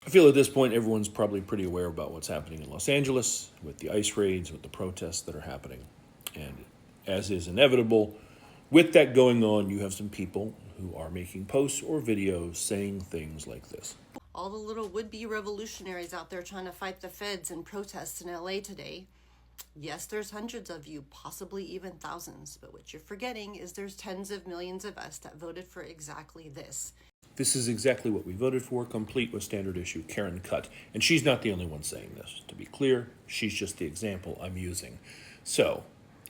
I feel at this point everyone's probably pretty aware about what's happening in Los Angeles with the ICE raids, with the protests that are happening. And as is inevitable, with that going on, you have some people who are making posts or videos saying things like this. All the little would-be revolutionaries out there trying to fight the feds and protests in LA today. Yes, there's hundreds of you, possibly even thousands, but what you're forgetting is there's tens of millions of us that voted for exactly this. This is exactly what we voted for, complete with standard issue Karen Cutt. And she's not the only one saying this. To be clear, she's just the example I'm using. So,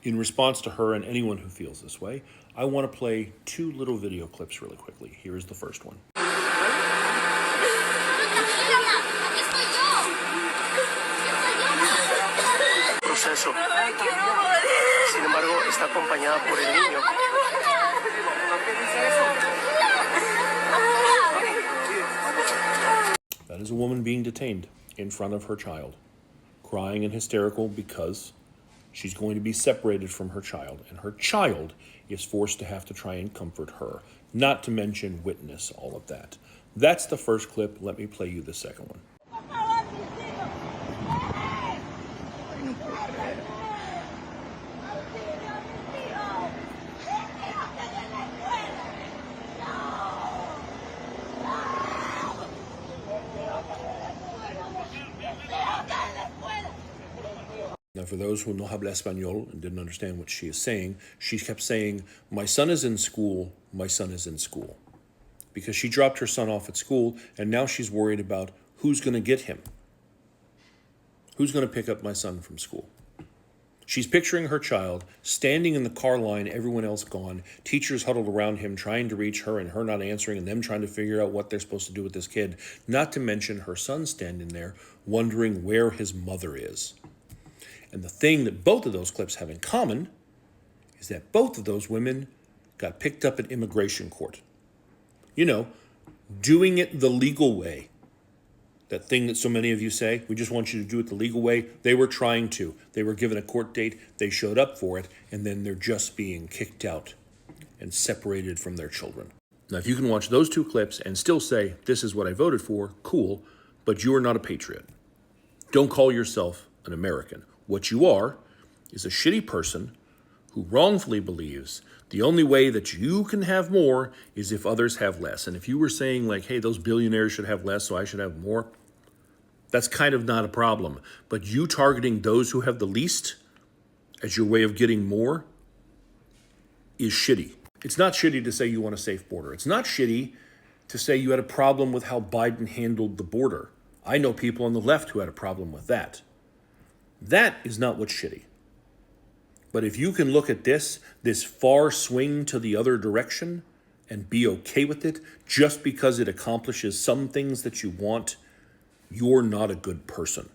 in response to her and anyone who feels this way, I want to play two little video clips really quickly. Here is the first one. Proceso. Sin embargo, está acompañada por el niño. That is a woman being detained in front of her child, crying and hysterical because she's going to be separated from her child, and her child is forced to have to try and comfort her, not to mention witness all of that. That's the first clip. Let me play you the second one. Now, for those who no habla español and didn't understand what she is saying, she kept saying, "My son is in school, my son is in school." Because she dropped her son off at school, and now she's worried about who's going to get him. Who's going to pick up my son from school? She's picturing her child standing in the car line, everyone else gone, teachers huddled around him trying to reach her and her not answering, and them trying to figure out what they're supposed to do with this kid. Not to mention her son standing there wondering where his mother is. And the thing that both of those clips have in common is that both of those women got picked up at immigration court. You know, doing it the legal way. That thing that so many of you say, we just want you to do it the legal way. They were trying to. They were given a court date. They showed up for it. And then they're just being kicked out and separated from their children. Now, if you can watch those two clips and still say, this is what I voted for, cool, but you are not a patriot. Don't call yourself an American. What you are is a shitty person who wrongfully believes the only way that you can have more is if others have less. And if you were saying like, hey, those billionaires should have less, so I should have more, that's kind of not a problem. But you targeting those who have the least as your way of getting more is shitty. It's not shitty to say you want a safe border. It's not shitty to say you had a problem with how Biden handled the border. I know people on the left who had a problem with that. That is not what's shitty. But if you can look at this far swing to the other direction and be okay with it just because it accomplishes some things that you want, you're not a good person.